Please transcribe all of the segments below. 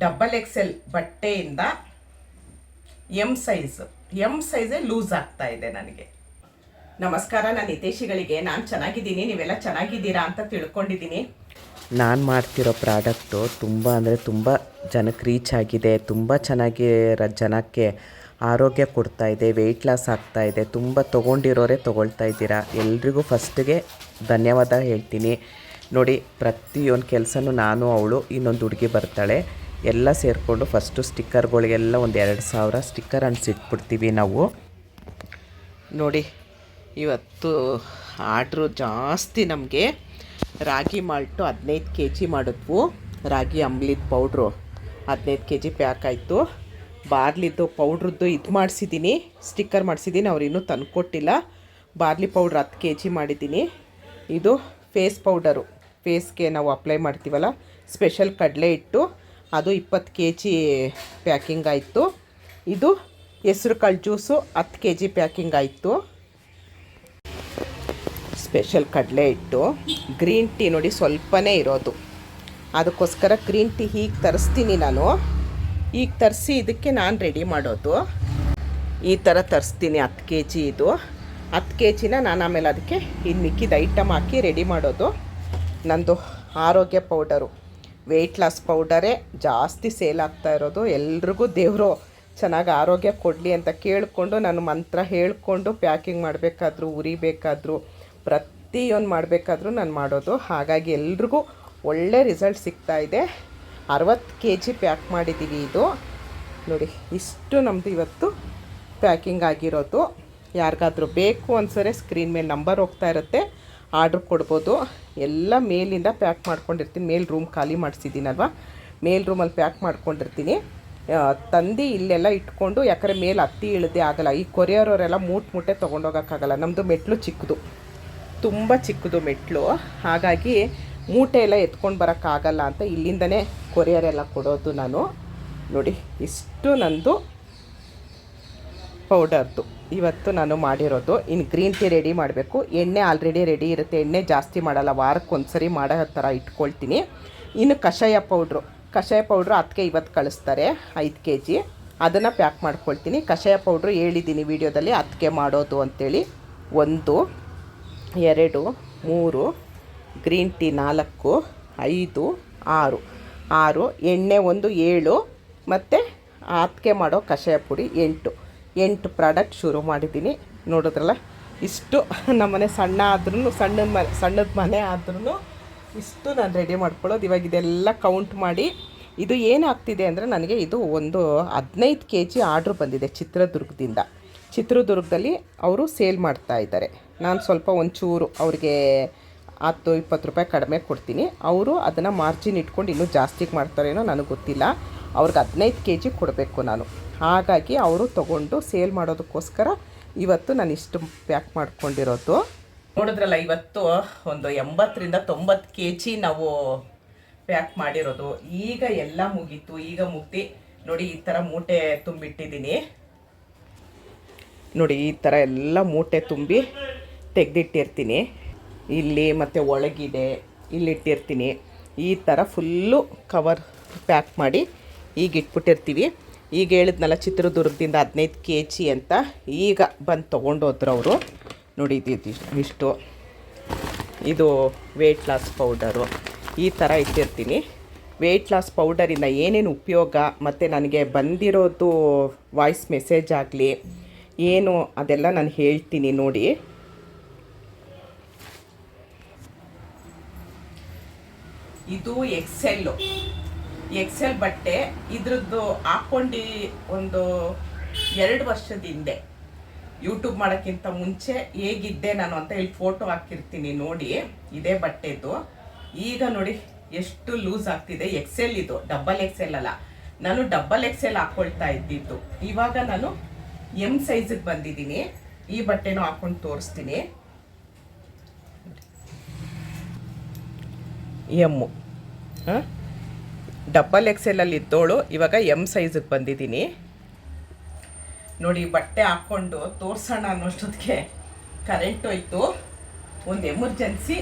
Double XL ಬಟ್ಟೆಯಿಂದ M size loose ಆಗ್ತಾ ಇದೆ ನನಗೆ. ನಮಸ್ಕಾರ, ನಾನು ಹಿತೇಶಿಗಳಿಗೆ. ನಾನು ಚೆನ್ನಾಗಿದ್ದೀನಿ, ನೀವೆಲ್ಲ ಚೆನ್ನಾಗಿದ್ದೀರಾ ಅಂತ ತಿಳ್ಕೊಂಡಿದ್ದೀನಿ. ನಾನು ಮಾಡ್ತಿರೋ ಪ್ರಾಡಕ್ಟು ತುಂಬ ಅಂದರೆ ತುಂಬ ಜನಕ್ಕೆ ರೀಚ್ ಆಗಿದೆ. ತುಂಬ ಚೆನ್ನಾಗಿ ಜನಕ್ಕೆ ಆರೋಗ್ಯ ಕೊಡ್ತಾಯಿದೆ, ವೆಯ್ಟ್ ಲಾಸ್ ಆಗ್ತಾಯಿದೆ. ತುಂಬ ತೊಗೊಂಡಿರೋರೇ ತೊಗೊಳ್ತಾ ಇದ್ದೀರಾ. ಎಲ್ರಿಗೂ ಫಸ್ಟಿಗೆ ಧನ್ಯವಾದ ಹೇಳ್ತೀನಿ. ನೋಡಿ, ಪ್ರತಿಯೊಂದು ಕೆಲಸನೂ ನಾನು, ಅವಳು, ಇನ್ನೊಂದು ಹುಡುಗಿ ಬರ್ತಾಳೆ, ಎಲ್ಲ ಸೇರಿಕೊಂಡು ಫಸ್ಟು ಸ್ಟಿಕ್ಕರ್ಗಳಿಗೆಲ್ಲ ಒಂದು 2000 ಸ್ಟಿಕ್ಕರ್ ಅಂಟಿಸಿಟ್ಬಿಡ್ತೀವಿ ನಾವು. ನೋಡಿ, ಇವತ್ತು ಆರ್ಡ್ರು ಜಾಸ್ತಿ ನಮಗೆ. ರಾಗಿ ಮಾಲ್ಟು 15 kg ಮಾಡಿದ್ವು. ರಾಗಿ ಅಂಬ್ಲಿದ ಪೌಡ್ರು 15 kg ಪ್ಯಾಕ್ ಆಯಿತು. ಬಾರ್ಲಿದ್ದು ಪೌಡ್ರದ್ದು ಇದು ಮಾಡಿಸಿದ್ದೀನಿ, ಸ್ಟಿಕ್ಕರ್ ಮಾಡಿಸಿದ್ದೀನಿ. ಅವ್ರು ಇನ್ನೂ ತಂದುಕೊಟ್ಟಿಲ್ಲ. ಬಾರ್ಲಿ ಪೌಡ್ರ್ 10 kg ಮಾಡಿದ್ದೀನಿ. ಇದು ಫೇಸ್ ಪೌಡರು, ಫೇಸ್ಗೆ ನಾವು ಅಪ್ಲೈ ಮಾಡ್ತೀವಲ್ಲ, ಸ್ಪೆಷಲ್ ಕಡಲೆ ಹಿಟ್ಟು, ಅದು 20 kg ಪ್ಯಾಕಿಂಗ್ ಆಯಿತು. ಇದು ಹೆಸ್ರು ಕಾಳು ಜ್ಯೂಸು 10 kg ಪ್ಯಾಕಿಂಗ್ ಆಯಿತು. ಸ್ಪೆಷಲ್ ಕಡಲೆ ಹಿಟ್ಟು. ಗ್ರೀನ್ ಟೀ ನೋಡಿ ಸ್ವಲ್ಪನೇ ಇರೋದು, ಅದಕ್ಕೋಸ್ಕರ ಗ್ರೀನ್ ಟೀ ಹೀಗೆ ತರಿಸ್ತೀನಿ ನಾನು. ಈಗ ತರಿಸಿ ಇದಕ್ಕೆ ನಾನು ರೆಡಿ ಮಾಡೋದು. ಈ ಥರ ತರಿಸ್ತೀನಿ 10 kg. ಇದು 10 kgನ ನಾನು ಆಮೇಲೆ ಅದಕ್ಕೆ ಇನ್ನು ಮಿಕ್ಕಿದ ಐಟಮ್ ಹಾಕಿ ರೆಡಿ ಮಾಡೋದು. ನಂದು ಆರೋಗ್ಯ ಪೌಡರು, ವೆಯ್ಟ್ ಲಾಸ್ ಪೌಡರೇ ಜಾಸ್ತಿ ಸೇಲ್ ಆಗ್ತಾ ಇರೋದು. ಎಲ್ರಿಗೂ ದೇವರು ಚೆನ್ನಾಗಿ ಆರೋಗ್ಯ ಕೊಡಲಿ ಅಂತ ಕೇಳಿಕೊಂಡು ನಾನು ಮಂತ್ರ ಹೇಳಿಕೊಂಡು ಪ್ಯಾಕಿಂಗ್ ಮಾಡಬೇಕಾದ್ರೂ, ಉರಿಬೇಕಾದ್ರೂ, ಪ್ರತಿಯೊಂದು ಮಾಡಬೇಕಾದ್ರೂ ನಾನು ಮಾಡೋದು. ಹಾಗಾಗಿ ಎಲ್ರಿಗೂ ಒಳ್ಳೆ ರಿಸಲ್ಟ್ ಸಿಗ್ತಾಯಿದೆ. 60 kg ಪ್ಯಾಕ್ ಮಾಡಿದ್ದೀವಿ. ಇದು ನೋಡಿ, ಇಷ್ಟು ನಮ್ಮದು ಇವತ್ತು ಪ್ಯಾಕಿಂಗ್ ಆಗಿರೋದು. ಯಾರಿಗಾದ್ರೂ ಬೇಕು ಅನ್ಸರೆ ಸ್ಕ್ರೀನ್ ಮೇಲೆ ನಂಬರ್ ಹೋಗ್ತಾ ಇರುತ್ತೆ, ಆರ್ಡ್ರ್ ಕೊಡ್ಬೋದು. ಎಲ್ಲ ಮೇಲಿಂದ ಪ್ಯಾಕ್ ಮಾಡ್ಕೊಂಡಿರ್ತೀನಿ. ಮೇಲ್ ರೂಮ್ ಖಾಲಿ ಮಾಡಿಸಿದ್ದೀನಲ್ವ, ಮೇಲ್ ರೂಮಲ್ಲಿ ಪ್ಯಾಕ್ ಮಾಡ್ಕೊಂಡಿರ್ತೀನಿ. ತಂದು ಇಲ್ಲೆಲ್ಲ ಇಟ್ಕೊಂಡು, ಯಾಕಂದರೆ ಮೇಲೆ ಹತ್ತಿ ಇಳಿದೆ ಆಗಲ್ಲ. ಈ ಕೊರಿಯರವರೆಲ್ಲ ಮೂಟೆ ತೊಗೊಂಡೋಗೋಕ್ಕಾಗಲ್ಲ. ನಮ್ಮದು ಮೆಟ್ಲು ಚಿಕ್ಕದು, ತುಂಬ ಚಿಕ್ಕದು ಮೆಟ್ಲು. ಹಾಗಾಗಿ ಮೂಟೆ ಎಲ್ಲ ಎತ್ಕೊಂಡು ಬರೋಕ್ಕಾಗಲ್ಲ ಅಂತ ಇಲ್ಲಿಂದನೇ ಕೊರಿಯರೆಲ್ಲ ಕೊಡೋದು ನಾನು. ನೋಡಿ, ಇಷ್ಟು ನಂದು ಪೌಡರ್ದು ಇವತ್ತು ನಾನು ಮಾಡಿರೋದು. ಇನ್ನು ಗ್ರೀನ್ ಟೀ ರೆಡಿ ಮಾಡಬೇಕು. ಎಣ್ಣೆ ಆಲ್ರೆಡಿ ರೆಡಿ ಇರುತ್ತೆ, ಎಣ್ಣೆ ಜಾಸ್ತಿ ಮಾಡಲ್ಲ, ವಾರಕ್ಕೊಂದ್ಸರಿ ಮಾಡೋ ಥರ ಇಟ್ಕೊಳ್ತೀನಿ. ಇನ್ನು ಕಷಾಯ ಪೌಡ್ರು 10ಕ್ಕೆ 50 ಕಳಿಸ್ತಾರೆ, 5 kg. ಅದನ್ನು ಪ್ಯಾಕ್ ಮಾಡ್ಕೊಳ್ತೀನಿ. ಕಷಾಯ ಪೌಡ್ರು ಹೇಳಿದ್ದೀನಿ ವೀಡಿಯೋದಲ್ಲಿ 10ಕ್ಕೆ ಮಾಡೋದು ಅಂಥೇಳಿ. 1 2 3 ಗ್ರೀನ್ ಟೀ 4 5 6 ಎಣ್ಣೆ 1 7 ಮತ್ತು 10ಕ್ಕೆ ಮಾಡೋ ಕಷಾಯ ಪುಡಿ 8 ಪ್ರಾಡಕ್ಟ್ ಶುರು ಮಾಡಿದ್ದೀನಿ. ನೋಡಿದ್ರಲ್ಲ, ಇಷ್ಟು ನಮ್ಮನೆ ಸಣ್ಣದ ಮನೆ ಆದ್ರೂ ಇಷ್ಟು ನಾನು ರೆಡಿ ಮಾಡ್ಕೊಳ್ಳೋದು. ಇವಾಗ ಇದೆಲ್ಲ ಕೌಂಟ್ ಮಾಡಿ ಇದು ಏನಾಗ್ತಿದೆ ಅಂದರೆ, ನನಗೆ ಇದು ಒಂದು 15 kg ಆರ್ಡ್ರ್ ಬಂದಿದೆ ಚಿತ್ರದುರ್ಗದಲ್ಲಿ. ಅವರು ಸೇಲ್ ಮಾಡ್ತಾ ಇದ್ದಾರೆ. ನಾನು ಸ್ವಲ್ಪ ಒಂಚೂರು ಅವ್ರಿಗೆ 10-20 ರೂಪಾಯಿ ಕಡಿಮೆ ಕೊಡ್ತೀನಿ. ಅವರು ಅದನ್ನು ಮಾರ್ಜಿನ್ ಇಟ್ಕೊಂಡು ಇನ್ನೂ ಜಾಸ್ತಿಗೆ ಮಾಡ್ತಾರೇನೋ ನನಗೆ ಗೊತ್ತಿಲ್ಲ. ಅವ್ರಿಗೆ 15 kg ಕೊಡಬೇಕು ನಾನು. ಹಾಗಾಗಿ ಅವರು ತೊಗೊಂಡು ಸೇಲ್ ಮಾಡೋದಕ್ಕೋಸ್ಕರ ಇವತ್ತು ನಾನು ಇಷ್ಟು ಪ್ಯಾಕ್ ಮಾಡ್ಕೊಂಡಿರೋದು. ನೋಡಿದ್ರಲ್ಲ, ಇವತ್ತು ಒಂದು 80-90 kg ನಾವು ಪ್ಯಾಕ್ ಮಾಡಿರೋದು. ಈಗ ಎಲ್ಲ ಮುಗೀತು, ಈಗ ಮುಗ್ದು ನೋಡಿ, ಈ ಥರ ಮೂಟೆ ತುಂಬಿಟ್ಟಿದ್ದೀನಿ. ನೋಡಿ, ಈ ಥರ ಎಲ್ಲ ಮೂಟೆ ತುಂಬಿ ತೆಗೆದಿಟ್ಟಿರ್ತೀನಿ. ಇಲ್ಲಿ ಮತ್ತು ಒಳಗಿದೆ, ಇಲ್ಲಿಟ್ಟಿರ್ತೀನಿ. ಈ ಥರ ಫುಲ್ಲು ಕವರ್ ಪ್ಯಾಕ್ ಮಾಡಿ ಈಗ ಇಟ್ಬಿಟ್ಟಿರ್ತೀವಿ. ಈಗ ಹೇಳಿದ್ನಲ್ಲ, ಚಿತ್ರದುರ್ಗದಿಂದ 15 kg ಅಂತ. ಈಗ ಬಂದು ತೊಗೊಂಡೋದ್ರು ಅವರು. ನೋಡಿ, ಇಷ್ಟು ಇದು ವೆಯ್ಟ್ ಲಾಸ್ ಪೌಡರು. ಈ ಥರ ಇಟ್ಟಿರ್ತೀನಿ. ವೆಯ್ಟ್ ಲಾಸ್ ಪೌಡರಿಂದ ಏನೇನು ಉಪಯೋಗ, ಮತ್ತು ನನಗೆ ಬಂದಿರೋದು ವಾಯ್ಸ್ ಮೆಸೇಜ್ ಆಗಲಿ ಏನು, ಅದೆಲ್ಲ ನಾನು ಹೇಳ್ತೀನಿ. ನೋಡಿ, ಇದು ಎಕ್ಸೆಲ್ ಬಟ್ಟೆ. ಇದ್ರದ್ದು ಹಾಕ್ಕೊಂಡು ಒಂದು 2 ವರ್ಷದ ಹಿಂದೆ, ಯೂಟ್ಯೂಬ್ ಮಾಡೋಕ್ಕಿಂತ ಮುಂಚೆ ಹೇಗಿದ್ದೆ ನಾನು ಅಂತ ಇಲ್ಲಿ ಫೋಟೋ ಹಾಕಿರ್ತೀನಿ ನೋಡಿ. ಇದೇ ಬಟ್ಟೆದು. ಈಗ ನೋಡಿ ಎಷ್ಟು ಲೂಸ್ ಆಗ್ತಿದೆ. ಎಕ್ಸೆಲ್ ಇದು, ಡಬಲ್ ಎಕ್ಸೆಲ್ ಅಲ್ಲ. ನಾನು ಡಬಲ್ ಎಕ್ಸೆಲ್ ಹಾಕ್ಕೊಳ್ತಾ ಇದ್ದಿದ್ದು. ಇವಾಗ ನಾನು ಎಮ್ ಸೈಜಿಗೆ ಬಂದಿದ್ದೀನಿ. ಈ ಬಟ್ಟೆನೂ ಹಾಕ್ಕೊಂಡು ತೋರಿಸ್ತೀನಿ. ಎಮ್ಮು ಡಬಲ್ ಎಕ್ಸೆಲಲ್ಲಿ ಇದ್ದೋಳು, ಇವಾಗ ಎಮ್ ಸೈಜಿಗೆ ಬಂದಿದ್ದೀನಿ. ನೋಡಿ, ಬಟ್ಟೆ ಹಾಕ್ಕೊಂಡು ತೋರಿಸೋಣ ಅನ್ನೋಷ್ಟೊತ್ತಿಗೆ ಕರೆಂಟ್ ಹೋಯ್ತು. ಒಂದು ಎಮರ್ಜೆನ್ಸಿ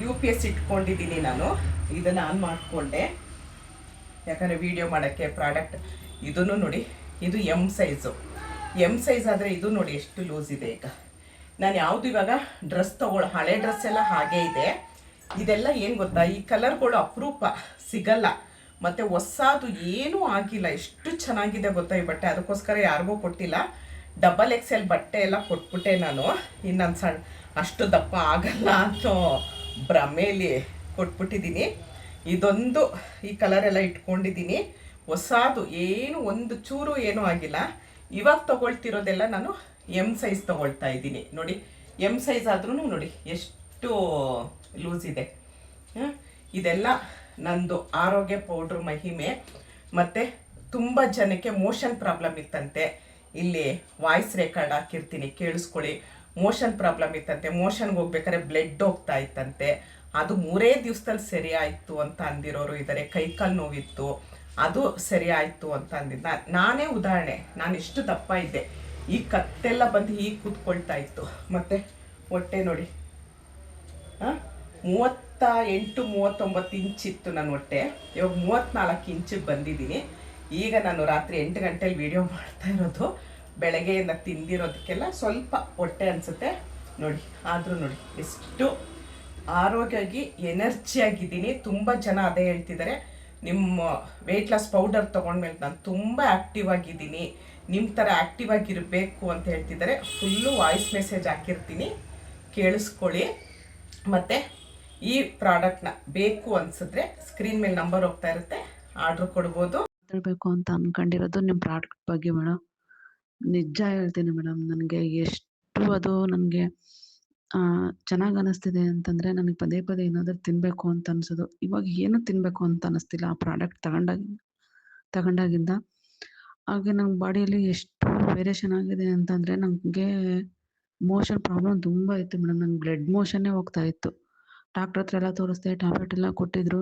UPS ಇಟ್ಕೊಂಡಿದ್ದೀನಿ ನಾನು. ಇದನ್ನು ಆನ್ ಮಾಡಿಕೊಂಡೆ. ಯಾಕಂದರೆ ವಿಡಿಯೋ ಮಾಡೋಕ್ಕೆ ಪ್ರಾಡಕ್ಟ್. ಇದನ್ನು ನೋಡಿ, ಇದು ಎಮ್ ಸೈಜು. ಎಮ್ ಸೈಜ್ ಆದರೆ ಇದು ನೋಡಿ ಎಷ್ಟು ಲೂಸ್ ಇದೆ. ಈಗ ನಾನು ಯಾವುದು ಇವಾಗ ಡ್ರೆಸ್ ಹಳೆ ಡ್ರೆಸ್ ಎಲ್ಲ ಹಾಗೇ ಇದೆ. ಇದೆಲ್ಲ ಏನು ಗೊತ್ತಾ, ಈ ಕಲರ್ಗಳು ಅಪರೂಪ ಸಿಗಲ್ಲ, ಮತ್ತು ಹೊಸದು ಏನೂ ಆಗಿಲ್ಲ. ಎಷ್ಟು ಚೆನ್ನಾಗಿದೆ ಗೊತ್ತಾ ಈ ಬಟ್ಟೆ. ಅದಕ್ಕೋಸ್ಕರ ಯಾರಿಗೂ ಕೊಟ್ಟಿಲ್ಲ. XXL ಬಟ್ಟೆ ಎಲ್ಲ ಕೊಟ್ಬಿಟ್ಟೆ ನಾನು. ಇನ್ನೊಂದು ಸಣ್ಣ ಅಷ್ಟು ದಪ್ಪ ಆಗಲ್ಲ ಅನ್ನೋ ಭ್ರಮೇಲಿ ಕೊಟ್ಬಿಟ್ಟಿದ್ದೀನಿ. ಇದೊಂದು ಈ ಕಲರ್ ಎಲ್ಲ ಇಟ್ಕೊಂಡಿದ್ದೀನಿ. ಹೊಸದು ಏನು ಒಂದು ಚೂರು ಏನೂ ಆಗಿಲ್ಲ. ಇವಾಗ ತೊಗೊಳ್ತಿರೋದೆಲ್ಲ ನಾನು ಎಮ್ ಸೈಜ್ ತೊಗೊಳ್ತಾ ಇದ್ದೀನಿ. ನೋಡಿ, ಎಮ್ ಸೈಜ್ ಆದ್ರೂ ನೋಡಿ ಎಷ್ಟು ಲೂಸ್ ಇದೆ. ಇದೆಲ್ಲ ನಂದು ಆರೋಗ್ಯ ಪೌಡ್ರ್ ಮಹಿಮೆ. ಮತ್ತು ತುಂಬ ಜನಕ್ಕೆ ಮೋಷನ್ ಪ್ರಾಬ್ಲಮ್ ಇತ್ತಂತೆ. ಇಲ್ಲಿ ವಾಯ್ಸ್ ರೆಕಾರ್ಡ್ ಹಾಕಿರ್ತೀನಿ, ಕೇಳಿಸ್ಕೊಳ್ಳಿ. ಮೋಷನ್ ಪ್ರಾಬ್ಲಮ್ ಇತ್ತಂತೆ, ಮೋಷನ್ಗೆ ಹೋಗ್ಬೇಕಾದ್ರೆ ಬ್ಲಡ್ ಹೋಗ್ತಾ ಇತ್ತಂತೆ. ಅದು 3 ದಿವಸದಲ್ಲಿ ಸರಿ ಆಯಿತು ಅಂತ ಅಂದಿರೋರು ಇದ್ದಾರೆ. ಕೈಕಾಲು ನೋವಿತ್ತು, ಅದು ಸರಿ ಆಯಿತು ಅಂತ ಅಂದಿದ್ದು. ನಾನೇ ಉದಾಹರಣೆ. ನಾನು ಇಷ್ಟು ದಪ್ಪ ಇದ್ದೆ, ಈ ಕತ್ತೆಲ್ಲ ಬಂದು ಹೀಗೆ ಕೂತ್ಕೊಳ್ತಾ ಇತ್ತು. ಮತ್ತು ಹೊಟ್ಟೆ ನೋಡಿ, 38-39 ಇಂಚಿತ್ತು ನನ್ನ ಹೊಟ್ಟೆ. ಇವಾಗ 34 ಇಂಚಿಗೆ ಬಂದಿದ್ದೀನಿ. ಈಗ ನಾನು ರಾತ್ರಿ 8 ಗಂಟೆಲಿ ವಿಡಿಯೋ ಮಾಡ್ತಾ ಇರೋದು. ಬೆಳಗ್ಗೆಯಿಂದ ತಿಂದಿರೋದಕ್ಕೆಲ್ಲ ಸ್ವಲ್ಪ ಹೊಟ್ಟೆ ಅನಿಸುತ್ತೆ ನೋಡಿ. ಆದರೂ ನೋಡಿ ಎಷ್ಟು ಆರೋಗ್ಯವಾಗಿ ಎನರ್ಜಿಯಾಗಿದ್ದೀನಿ. ತುಂಬ ಜನ ಅದೇ ಹೇಳ್ತಿದ್ದಾರೆ, ನಿಮ್ಮ ವೆಯ್ಟ್ ಲಾಸ್ ಪೌಡರ್ ತೊಗೊಂಡ್ಮೇಲೆ ನಾನು ತುಂಬ ಆ್ಯಕ್ಟಿವ್ ಆಗಿದ್ದೀನಿ, ನಿಮ್ಮ ಥರ ಆ್ಯಕ್ಟಿವ್ ಆಗಿರಬೇಕು ಅಂತ ಹೇಳ್ತಿದ್ದಾರೆ. ಫುಲ್ಲು ವಾಯ್ಸ್ ಮೆಸೇಜ್ ಹಾಕಿರ್ತೀನಿ, ಕೇಳಿಸ್ಕೊಳ್ಳಿ. ಮತ್ತು ಈ ಪ್ರಾಡಕ್ಟ್ನ ಬೇಕು ಅನಿಸಿದ್ರೆ ಸ್ಕ್ರೀನ್ ಮೇಲೆ ನಂಬರ್ ಹೋಗ್ತಾ ಇರುತ್ತೆ, ಆರ್ಡ್ರ್ ಕೊಡ್ಬೋದು. ಮಾತಾಡಬೇಕು ಅಂತ ಅಂದ್ಕೊಂಡಿರೋದು ನಿಮ್ಮ ಪ್ರಾಡಕ್ಟ್ ಬಗ್ಗೆ ಮೇಡಮ್. ನಿಜ ಹೇಳ್ತೀನಿ ಮೇಡಮ್, ನನಗೆ ಎಷ್ಟು ಅದು ನನಗೆ ಚೆನ್ನಾಗಿ ಅನ್ನಿಸ್ತಿದೆ ಅಂತಂದರೆ, ನನಗೆ ಪದೇ ಪದೇ ಏನಾದರೂ ತಿನ್ನಬೇಕು ಅಂತ ಅನಿಸೋದು. ಇವಾಗ ಏನೂ ತಿನ್ನಬೇಕು ಅಂತ ಅನ್ನಿಸ್ತಿಲ್ಲ ಆ ಪ್ರಾಡಕ್ಟ್ ತಗೊಂಡಾಗಿಂದ. ಹಾಗೆ ನಮ್ಮ ಬಾಡಿಯಲ್ಲಿ ಎಷ್ಟು ವೇರಿಯೇಷನ್ ಆಗಿದೆ ಅಂತಂದರೆ, ನನಗೆ ಮೋಷನ್ ಪ್ರಾಬ್ಲಮ್ ತುಂಬ ಇತ್ತು ಮೇಡಮ್. ನಂಗೆ ಬ್ಲಡ್ ಮೋಷನ್ನೇ ಹೋಗ್ತಾ ಇತ್ತು. ಡಾಕ್ಟ್ರ್ ಹತ್ರ ಎಲ್ಲ ತೋರಿಸ್ದೆ, ಟ್ಯಾಬ್ಲೆಟ್ ಎಲ್ಲ ಕೊಟ್ಟಿದ್ರು.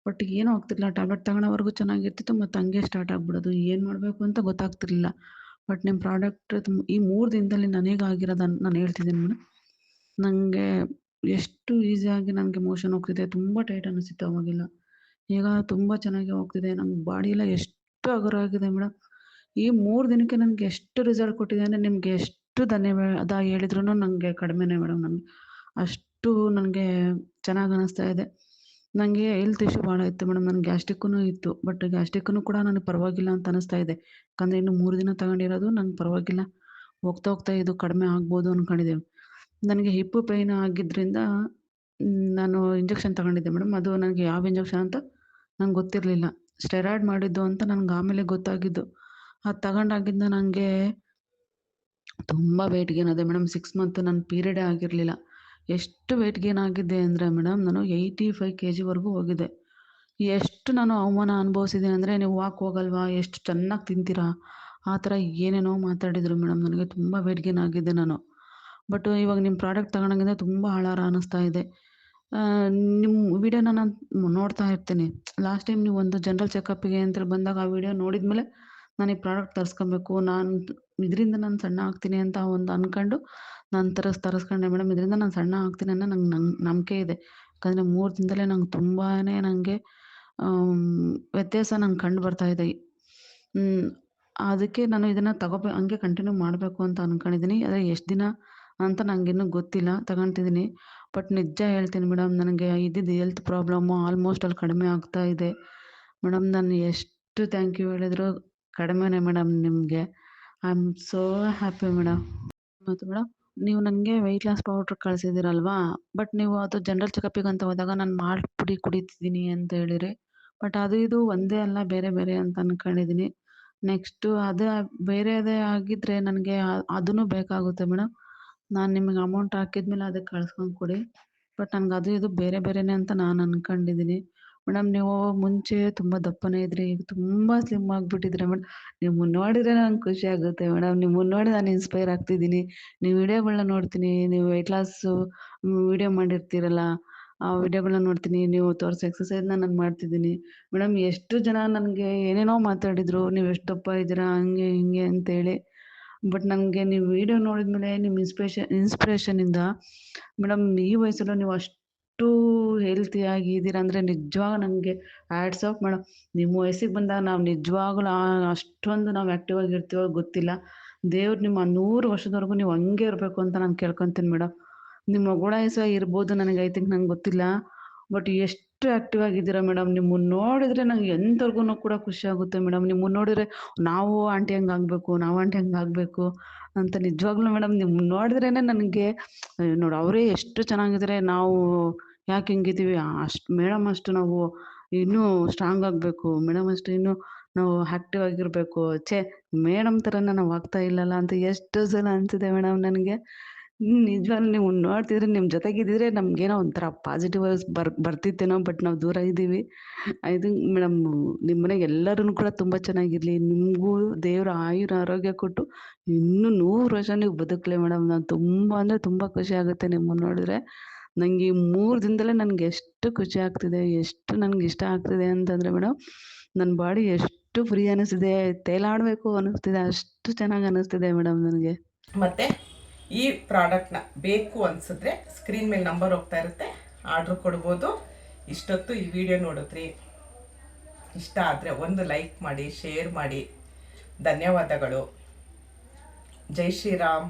ಬಟ್ ಏನೂ ಆಗ್ತಿರ್ಲಿಲ್ಲ. ಟ್ಯಾಬ್ಲೆಟ್ ತಗೊಳ್ಳೋವರೆಗೂ ಚೆನ್ನಾಗಿರ್ತಿತ್ತು, ಮತ್ತು ಹಂಗೆ ಸ್ಟಾರ್ಟ್ ಆಗಿಬಿಡೋದು. ಏನು ಮಾಡಬೇಕು ಅಂತ ಗೊತ್ತಾಗ್ತಿರ್ಲಿಲ್ಲ. ಬಟ್ ನಿಮ್ಮ ಪ್ರಾಡಕ್ಟ್ ಈ 3 ದಿನದಲ್ಲಿ ನನಗಾಗಿರೋದನ್ನು ನಾನು ಹೇಳ್ತಿದ್ದೀನಿ ಮೇಡಮ್. ನನಗೆ ಎಷ್ಟು ಈಸಿಯಾಗಿ ನನಗೆ ಮೋಷನ್ ಹೋಗ್ತಿದೆ. ತುಂಬ ಟೈಟ್ ಅನ್ನಿಸ್ತಿತ್ತು ಅವಾಗೆಲ್ಲ. ಈಗ ತುಂಬ ಚೆನ್ನಾಗಿ ಹೋಗ್ತಿದೆ. ನಮ್ಮ ಬಾಡಿ ಎಲ್ಲ ಎಷ್ಟು ಹಗುರ ಆಗಿದೆ ಮೇಡಮ್. ಈ 3 ದಿನಕ್ಕೆ ನನಗೆ ಎಷ್ಟು ರಿಸಲ್ಟ್ ಕೊಟ್ಟಿದೆ ಅಂದರೆ, ನಿಮಗೆ ಎಷ್ಟು ಧನ್ಯವಾದ ಹೇಳಿದ್ರೂ ನನಗೆ ಕಡಿಮೆನೇ ಮೇಡಮ್. ನನಗೆ ಅಷ್ಟು ನನಗೆ ಚೆನ್ನಾಗಿ ಅನ್ನಿಸ್ತಾ ಇದೆ. ನನಗೆ ಹೆಲ್ತ್ ಇಶ್ಯೂ ಭಾಳ ಇತ್ತು ಮೇಡಮ್. ನನಗೆ ಗ್ಯಾಸ್ಟ್ರಿಕ್ಕೂ ಇತ್ತು. ಬಟ್ ಗ್ಯಾಸ್ಟ್ರಿಕ್ಕೂ ಕೂಡ ನನಗೆ ಪರವಾಗಿಲ್ಲ ಅಂತ ಅನ್ನಿಸ್ತಾ ಇದೆ. ಯಾಕಂದರೆ ಇನ್ನು 3 ದಿನ ತಗೊಂಡಿರೋದು ನಂಗೆ ಪರವಾಗಿಲ್ಲ. ಹೋಗ್ತಾ ಇದು ಕಡಿಮೆ ಆಗ್ಬೋದು ಅಂದ್ಕೊಂಡಿದ್ದೇವೆ. ನನಗೆ ಹಿಪ್ಪು ಪೇಯ್ನ್ ಆಗಿದ್ದರಿಂದ ನಾನು ಇಂಜೆಕ್ಷನ್ ತಗೊಂಡಿದ್ದೆ ಮೇಡಮ್. ಅದು ನನಗೆ ಯಾವ ಇಂಜೆಕ್ಷನ್ ಅಂತ ನಂಗೆ ಗೊತ್ತಿರಲಿಲ್ಲ. ಸ್ಟೆರಾಯ್ಡ್ ಮಾಡಿದ್ದು ಅಂತ ನನಗೆ ಆಮೇಲೆ ಗೊತ್ತಾಗಿದ್ದು. ಅದು ತಗೊಂಡಾಗಿಂದ ನನಗೆ ತುಂಬ ವೆಯ್ಟ್ ಗೇನ್ ಆದೆ ಮೇಡಮ್. 6 ಮಂತ್ ನನ್ನ ಪೀರಿಯಡೇ ಆಗಿರಲಿಲ್ಲ. ಎಷ್ಟು ವೆಯ್ಟ್ ಗೇನ್ ಆಗಿದ್ದೆ ಅಂದರೆ ಮೇಡಮ್, ನಾನು 85 kgವರೆಗೂ ಹೋಗಿದ್ದೆ. ಎಷ್ಟು ನಾನು ಅವಮಾನ ಅನುಭವಿಸಿದ್ದೀನಿ ಅಂದರೆ, ನೀವು ವಾಕ್ ಹೋಗಲ್ವಾ, ಎಷ್ಟು ಚೆನ್ನಾಗಿ ತಿಂತೀರಾ, ಆ ಥರ ಏನೇನೋ ಮಾತಾಡಿದರು ಮೇಡಮ್. ನನಗೆ ತುಂಬ ವೆಯ್ಟ್ ಗೇನ್ ಆಗಿದ್ದೆ ನಾನು. ಬಟ್ ಇವಾಗ ನಿಮ್ಮ ಪ್ರಾಡಕ್ಟ್ ತಗೊಂಡಾಗಿಂದ ತುಂಬ ಆಳಾರ ಅನ್ನಿಸ್ತಾ ಇದೆ. ನಿಮ್ಮ ವಿಡಿಯೋನ ನಾನು ನೋಡ್ತಾ ಇರ್ತೀನಿ. ಲಾಸ್ಟ್ ಟೈಮ್ ನೀವು ಒಂದು ಜನರಲ್ ಚೆಕಪ್ಪಿಗೆ ಅಂತೇಳಿ ಬಂದಾಗ ಆ ವಿಡಿಯೋ ನೋಡಿದ ಮೇಲೆ ನಾನು ಈ ಪ್ರಾಡಕ್ಟ್ ತರಿಸ್ಕೊಬೇಕು, ಇದರಿಂದ ನಾನು ಸಣ್ಣ ಆಗ್ತೀನಿ ಅಂತ ಒಂದು ಅಂದ್ಕೊಂಡು ನಾನು ತರಿಸ್ಕೊಂಡೆ ಮೇಡಮ್. ಇದರಿಂದ ನಾನು ಸಣ್ಣ ಆಗ್ತೀನಿ ಅನ್ನೋ ನಂಗೆ ನಂಬಿಕೆ ಇದೆ. ಯಾಕಂದರೆ 3 ದಿನದಲ್ಲೇ ನಂಗೆ ತುಂಬಾ ನನಗೆ ವ್ಯತ್ಯಾಸ ನಂಗೆ ಕಂಡು ಬರ್ತಾ ಇದೆ. ಅದಕ್ಕೆ ನಾನು ಇದನ್ನು ಹಂಗೆ ಕಂಟಿನ್ಯೂ ಮಾಡಬೇಕು ಅಂತ ಅಂದ್ಕೊಂಡಿದ್ದೀನಿ. ಆದರೆ ಎಷ್ಟು ದಿನ ಅಂತ ನನಗಿನ್ನೂ ಗೊತ್ತಿಲ್ಲ. ತಗೊತಿದ್ದೀನಿ. ಬಟ್ ನಿಜ ಹೇಳ್ತೀನಿ ಮೇಡಮ್, ನನಗೆ ಇದ್ದಿದ್ದು ಹೆಲ್ತ್ ಪ್ರಾಬ್ಲಮ್ಮು ಆಲ್ಮೋಸ್ಟ್ ಅಲ್ಲಿ ಕಡಿಮೆ ಆಗ್ತಾ ಇದೆ ಮೇಡಮ್. ನಾನು ಎಷ್ಟು ಥ್ಯಾಂಕ್ ಯು ಹೇಳಿದ್ರು ಕಡಿಮೆನೇ ಮೇಡಮ್ ನಿಮಗೆ. I am so happy madam. ಮತ್ತು ಮೇಡಮ್, ನೀವು ನನಗೆ ವೆಯ್ಟ್ ಲಾಸ್ ಪೌಡ್ರ್ ಕಳಿಸಿದ್ದೀರಲ್ವಾ, ಬಟ್ ನೀವು ಅದು ಜನರಲ್ ಚೆಕಪ್ಪಿಗೆ ಅಂತ ಹೋದಾಗ ನಾನು ಮಾಲ್ಟ್ ಪುಡಿ ಕುಡಿತಿದ್ದೀನಿ ಅಂತ ಹೇಳಿರಿ. ಬಟ್ ಅದು ಇದು ಒಂದೇ ಅಲ್ಲ, ಬೇರೆ ಬೇರೆ ಅಂತ ಅಂದ್ಕೊಂಡಿದ್ದೀನಿ. ನೆಕ್ಸ್ಟು ಅದೇ ಬೇರೆದೇ ಆಗಿದ್ದರೆ ನನಗೆ ಅದೂ ಬೇಕಾಗುತ್ತೆ ಮೇಡಮ್. ನಾನು ನಿಮಗೆ ಅಮೌಂಟ್ ಹಾಕಿದ್ಮೇಲೆ ಅದಕ್ಕೆ ಕಳ್ಸ್ಕೊಂಡು ಕೊಡಿ. ಬಟ್ ನನಗೆ ಅದು ಇದು ಬೇರೆ ಬೇರೆನೇ ಅಂತ ನಾನು ಅಂದ್ಕೊಂಡಿದ್ದೀನಿ ಮೇಡಮ್. ನೀವು ಮುಂಚೆ ತುಂಬ ದಪ್ಪನೇ ಇದ್ರಿ, ಈಗ ತುಂಬ ಸ್ಲಿಮ್ ಆಗಿಬಿಟ್ಟಿದ್ದೀರ ಮೇಡಮ್. ನಿಮ್ಮನ್ನು ನೋಡಿದರೆ ನಂಗೆ ಖುಷಿ ಆಗುತ್ತೆ ಮೇಡಮ್. ನಿಮ್ಮನ್ನು ನೋಡಿ ನಾನು ಇನ್ಸ್ಪೈರ್ ಆಗ್ತಿದ್ದೀನಿ. ನೀವು ವಿಡಿಯೋಗಳನ್ನ ನೋಡ್ತೀನಿ, ನೀವು ವೆಯ್ಟ್ ಲಾಸು ವಿಡಿಯೋ ಮಾಡಿರ್ತೀರಲ್ಲ, ಆ ವಿಡಿಯೋಗಳನ್ನ ನೋಡ್ತೀನಿ. ನೀವು ತೋರಿಸೋ ಎಕ್ಸಸೈಸ್ನ ನಾನು ಮಾಡ್ತಿದ್ದೀನಿ ಮೇಡಮ್. ಎಷ್ಟು ಜನ ನನಗೆ ಏನೇನೋ ಮಾತಾಡಿದರು, ನೀವು ಎಷ್ಟು ದಪ್ಪ ಇದ್ದೀರಾ ಹಂಗೆ ಹಿಂಗೆ ಅಂತೇಳಿ. ಬಟ್ ನನಗೆ ನೀವು ವಿಡಿಯೋ ನೋಡಿದ್ಮೇಲೆ ನಿಮ್ಮ ಇನ್ಸ್ಪಿರೇಷನಿಂದ ಮೇಡಮ್, ಈ ವಯಸ್ಸಲ್ಲೂ ನೀವು ಅಷ್ಟು ಎಷ್ಟು ಹೆಲ್ತಿಯಾಗಿ ಇದ್ದೀರಾ ಅಂದರೆ ನಿಜವಾಗ ನನಗೆ ಹ್ಯಾಟ್ಸ್ ಆಫ್ ಮೇಡಮ್. ನಿಮ್ಮ ವಯಸ್ಸಿಗೆ ಬಂದಾಗ ನಾವು ನಿಜವಾಗ್ಲೂ ಅಷ್ಟೊಂದು ನಾವು ಆ್ಯಕ್ಟಿವ್ ಆಗಿರ್ತೀವೋ ಗೊತ್ತಿಲ್ಲ. ದೇವ್ರು ನಿಮ್ಮ 100 ವರ್ಷದವರೆಗೂ ನೀವು ಹಂಗೆ ಇರಬೇಕು ಅಂತ ನಾನು ಕೇಳ್ಕೊತೀನಿ ಮೇಡಮ್. ನಿಮ್ಮ ಗುಣಾಯಿಸ ಇರ್ಬೋದು ನನಗೆ ಐ ಥಿಂಕ್ ನಂಗೆ ಗೊತ್ತಿಲ್ಲ. ಬಟ್ ಎಷ್ಟು ಆ್ಯಕ್ಟಿವ್ ಆಗಿದ್ದೀರಾ ಮೇಡಮ್. ನಿಮ್ಮನ್ನ ನೋಡಿದ್ರೆ ನಂಗೆ ಎಂಥವ್ರಿಗೂ ಕೂಡ ಖುಷಿ ಆಗುತ್ತೆ ಮೇಡಮ್. ನಿಮ್ಮನ್ನ ನೋಡಿದ್ರೆ ನಾವು ಆಂಟಿ ಹಂಗೆ ಆಗಬೇಕು, ನಾವು ಆಂಟಿ ಹಂಗೆ ಆಗಬೇಕು ಅಂತ ನಿಜವಾಗ್ಲೂ ಮೇಡಮ್ ನಿಮ್ಮನ್ನ ನೋಡಿದ್ರೇ ನನಗೆ ನೋಡು ಅವರೇ ಎಷ್ಟು ಚೆನ್ನಾಗಿದ್ದಾರೆ, ನಾವು ಯಾಕೆ ಹಿಂಗಿದ್ದೀವಿ, ಅಷ್ಟು ಮೇಡಮ್ ಅಷ್ಟು ನಾವು ಇನ್ನೂ ಸ್ಟ್ರಾಂಗ್ ಆಗಬೇಕು, ಮೇಡಮ್ ಅಷ್ಟು ಇನ್ನೂ ನಾವು ಆ್ಯಕ್ಟಿವ್ ಆಗಿರಬೇಕು, ಮೇಡಮ್ ಥರನೇ ನಾವು ಆಗ್ತಾ ಇಲ್ಲಲ್ಲ ಅಂತ ಎಷ್ಟು ಸಲ ಅನಿಸಿದೆ ಮೇಡಮ್ ನನಗೆ. ನಿಜವಾಗ್ಲೂ ನೀವು ನೋಡ್ತಿದ್ರೆ ನಿಮ್ಮ ಜೊತೆಗಿದ್ದಿದ್ರೆ ನಮಗೇನೋ ಒಂಥರ ಪಾಸಿಟಿವ್ ವೈಬ್ಸ್ ಬರ್ತಿತ್ತೇನೋ. ಬಟ್ ನಾವು ದೂರ ಇದ್ದೀವಿ. ಐ ಥಿಂಕ್ ಮೇಡಮ್ ನಿಮ್ಮ ಮನೆಗೆ ಎಲ್ಲರೂ ಕೂಡ ತುಂಬ ಚೆನ್ನಾಗಿರಲಿ. ನಿಮಗೂ ದೇವ್ರ ಆಯುರ ಆರೋಗ್ಯ ಕೊಟ್ಟು ಇನ್ನೂ 100 ವರ್ಷ ನೀವು ಬದುಕಲಿ ಮೇಡಮ್. ನಾನು ತುಂಬ ಅಂದರೆ ತುಂಬ ಖುಷಿ ಆಗುತ್ತೆ ನಿಮ್ಮನ್ನ ನೋಡಿದ್ರೆ. ನನಗೆ ಈ 3 ದಿನದಲ್ಲೇ ನನಗೆ ಎಷ್ಟು ಖುಷಿ ಆಗ್ತಿದೆ, ಎಷ್ಟು ನನಗೆ ಇಷ್ಟ ಆಗ್ತಿದೆ ಅಂತಂದರೆ ಮೇಡಮ್, ನನ್ನ ಬಾಡಿ ಎಷ್ಟು ಫ್ರೀ ಅನ್ನಿಸ್ತಿದೆ, ತೇಲಾಡಬೇಕು ಅನ್ನಿಸ್ತಿದೆ, ಅಷ್ಟು ಚೆನ್ನಾಗಿ ಅನ್ನಿಸ್ತಿದೆ ಮೇಡಮ್ ನನಗೆ. ಮತ್ತು ಈ ಪ್ರಾಡಕ್ಟ್ನ ಬೇಕು ಅನಿಸಿದ್ರೆ ಸ್ಕ್ರೀನ್ ಮೇಲೆ ನಂಬರ್ ಹೋಗ್ತಾ ಇರುತ್ತೆ, ಆರ್ಡ್ರ್ ಕೊಡ್ಬೋದು. ಇಷ್ಟೊತ್ತು ಈ ವಿಡಿಯೋ ನೋಡಿದ್ರಿ, ಇಷ್ಟ ಆದರೆ ಒಂದು ಲೈಕ್ ಮಾಡಿ, ಶೇರ್ ಮಾಡಿ. ಧನ್ಯವಾದಗಳು. ಜೈ ಶ್ರೀರಾಮ್.